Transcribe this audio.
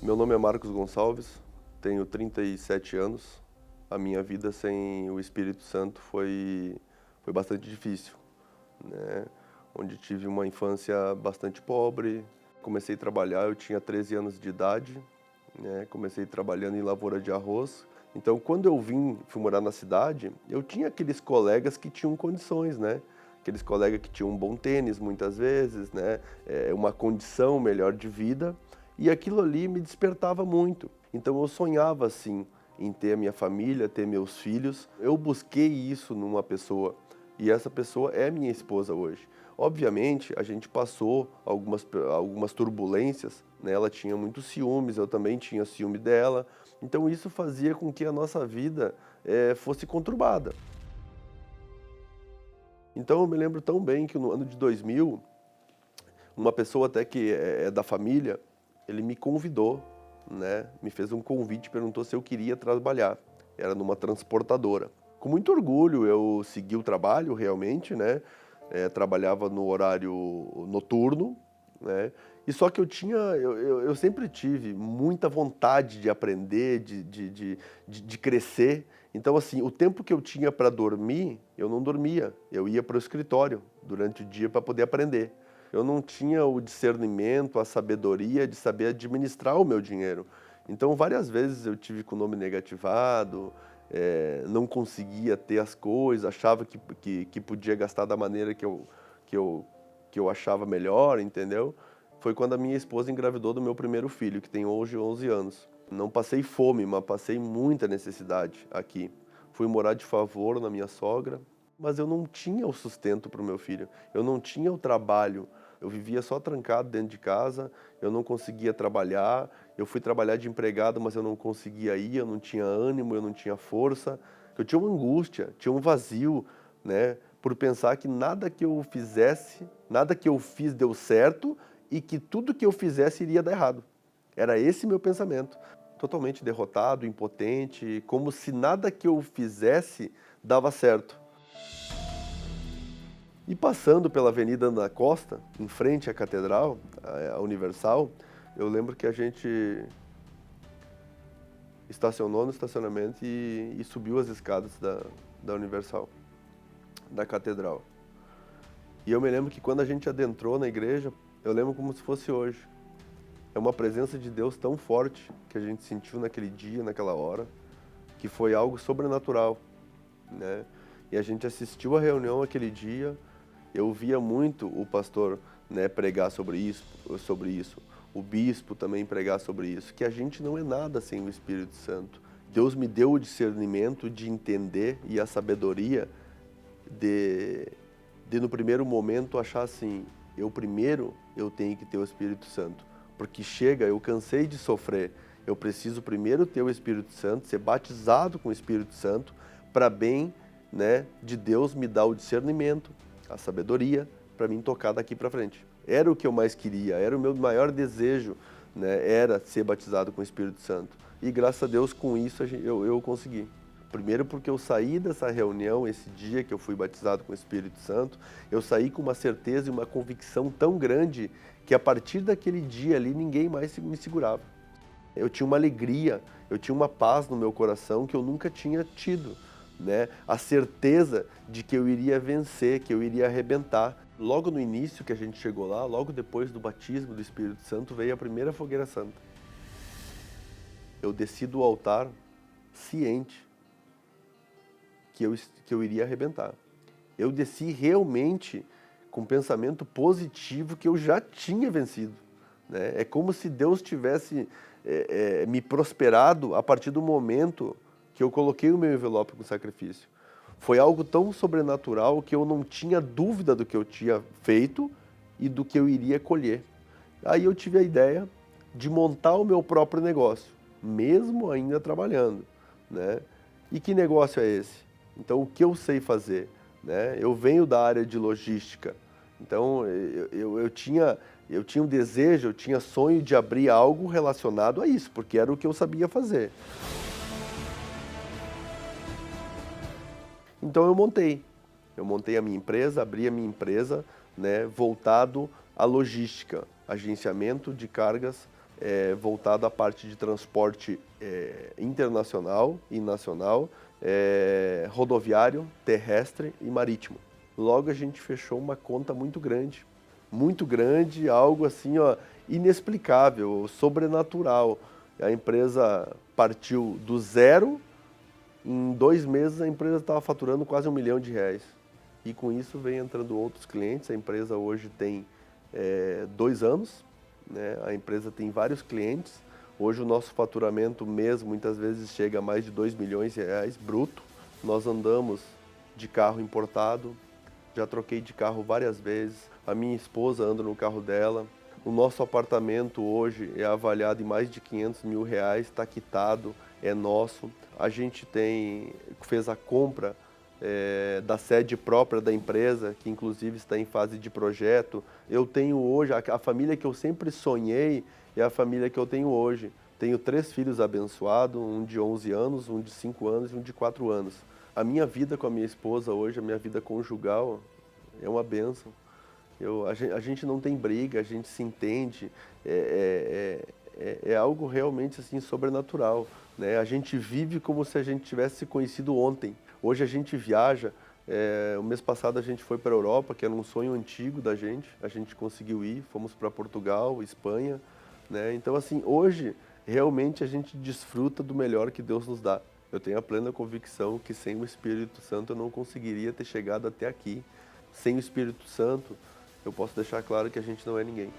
Meu nome é Marcos Gonçalves, tenho 37 anos. A minha vida sem o Espírito Santo foi bastante difícil, né? Onde tive uma infância bastante pobre. Comecei a trabalhar, eu tinha 13 anos de idade, né? Comecei trabalhando em lavoura de arroz. Então, quando eu fui morar na cidade, eu tinha aqueles colegas que tinham condições, né? Aqueles colegas que tinham um bom tênis, muitas vezes, né? Uma condição melhor de vida. E aquilo ali me despertava muito. Então, eu sonhava, assim, em ter a minha família, ter meus filhos. Eu busquei isso numa pessoa. E essa pessoa é minha esposa hoje. Obviamente, a gente passou algumas turbulências, né? Ela tinha muitos ciúmes, eu também tinha ciúme dela. Então isso fazia com que a nossa vida fosse conturbada. Então eu me lembro tão bem que no ano de 2000, uma pessoa até que é da família, ele me convidou, né? Me fez um convite, perguntou se eu queria trabalhar. Era numa transportadora. Com muito orgulho eu segui o trabalho realmente, né? Trabalhava no horário noturno, né? E só que eu sempre tive muita vontade de aprender, de crescer. Então, assim, o tempo que eu tinha para dormir, eu não dormia. Eu ia para o escritório durante o dia para poder aprender. Eu não tinha o discernimento, a sabedoria de saber administrar o meu dinheiro. Então, várias vezes eu tive com o nome negativado, não conseguia ter as coisas, achava que podia gastar da maneira que eu achava melhor, entendeu? Foi quando a minha esposa engravidou do meu primeiro filho, que tem hoje 11 anos. Não passei fome, mas passei muita necessidade aqui. Fui morar de favor na minha sogra, mas eu não tinha o sustento para o meu filho. Eu não tinha o trabalho. Eu vivia só trancado dentro de casa, eu não conseguia trabalhar. Eu fui trabalhar de empregado, mas eu não conseguia ir, eu não tinha ânimo, eu não tinha força. Eu tinha uma angústia, tinha um vazio, né? Por pensar que nada que eu fizesse, nada que eu fiz deu certo e que tudo que eu fizesse iria dar errado. Era esse meu pensamento. Totalmente derrotado, impotente, como se nada que eu fizesse dava certo. E passando pela Avenida da Costa, em frente à Catedral, a Universal, eu lembro que a gente estacionou no estacionamento e subiu as escadas da Universal, da Catedral. E eu me lembro que quando a gente adentrou na igreja, eu lembro como se fosse hoje. É uma presença de Deus tão forte que a gente sentiu naquele dia, naquela hora, que foi algo sobrenatural, né? E a gente assistiu a reunião aquele dia. Eu via muito o pastor, né, pregar sobre isso, o bispo também pregar sobre isso, que a gente não é nada sem o Espírito Santo. Deus me deu o discernimento de entender e a sabedoria de no primeiro momento achar assim, eu tenho que ter o Espírito Santo, porque chega, eu cansei de sofrer, eu preciso primeiro ter o Espírito Santo, ser batizado com o Espírito Santo, para bem, né, de Deus me dar o discernimento, a sabedoria, para mim tocar daqui para frente. Era o que eu mais queria, era o meu maior desejo, né, era ser batizado com o Espírito Santo. E graças a Deus com isso eu consegui. Primeiro porque eu saí dessa reunião, esse dia que eu fui batizado com o Espírito Santo, eu saí com uma certeza e uma convicção tão grande que a partir daquele dia ali ninguém mais me segurava. Eu tinha uma alegria, eu tinha uma paz no meu coração que eu nunca tinha tido, né? A certeza de que eu iria vencer, que eu iria arrebentar. Logo no início que a gente chegou lá, logo depois do batismo do Espírito Santo, veio a primeira fogueira santa. Eu desci do altar ciente que eu iria arrebentar. Eu desci realmente com um pensamento positivo que eu já tinha vencido, né? É como se Deus tivesse me prosperado a partir do momento que eu coloquei o meu envelope com sacrifício. Foi algo tão sobrenatural que eu não tinha dúvida do que eu tinha feito e do que eu iria colher. Aí eu tive a ideia de montar o meu próprio negócio, mesmo ainda trabalhando, né? E que negócio é esse? Então, o que eu sei fazer, né? Eu venho da área de logística, então eu tinha um desejo, eu tinha sonho de abrir algo relacionado a isso, porque era o que eu sabia fazer. Então eu montei a minha empresa, abri a minha empresa, né, voltado à logística, agenciamento de cargas voltado à parte de transporte internacional e nacional, rodoviário, terrestre e marítimo. Logo a gente fechou uma conta muito grande, algo assim, ó, inexplicável, sobrenatural. A empresa partiu do zero, em 2 meses a empresa estava faturando quase R$ 1 milhão. E com isso vem entrando outros clientes. A empresa hoje tem 2 anos, né? A empresa tem vários clientes. Hoje o nosso faturamento mês muitas vezes chega a mais de R$ 2 milhões bruto. Nós andamos de carro importado, já troquei de carro várias vezes. A minha esposa anda no carro dela. O nosso apartamento hoje é avaliado em mais de R$ 500 mil, está quitado, é nosso. A gente fez a compra da sede própria da empresa, que inclusive está em fase de projeto. Eu tenho hoje, a família que eu sempre sonhei é a família que eu tenho hoje. Tenho 3 filhos abençoados, um de 11 anos, um de 5 anos e um de 4 anos. A minha vida com a minha esposa hoje, a minha vida conjugal, é uma bênção. A gente não tem briga, a gente se entende, é algo realmente assim sobrenatural, né? A gente vive como se a gente tivesse se conhecido ontem. Hoje a gente viaja, o mês passado a gente foi para a Europa, que era um sonho antigo da gente, a gente conseguiu ir, fomos para Portugal, Espanha, né? Então assim, hoje realmente a gente desfruta do melhor que Deus nos dá. Eu tenho a plena convicção que sem o Espírito Santo eu não conseguiria ter chegado até aqui. Sem o Espírito Santo, eu posso deixar claro que a gente não é ninguém.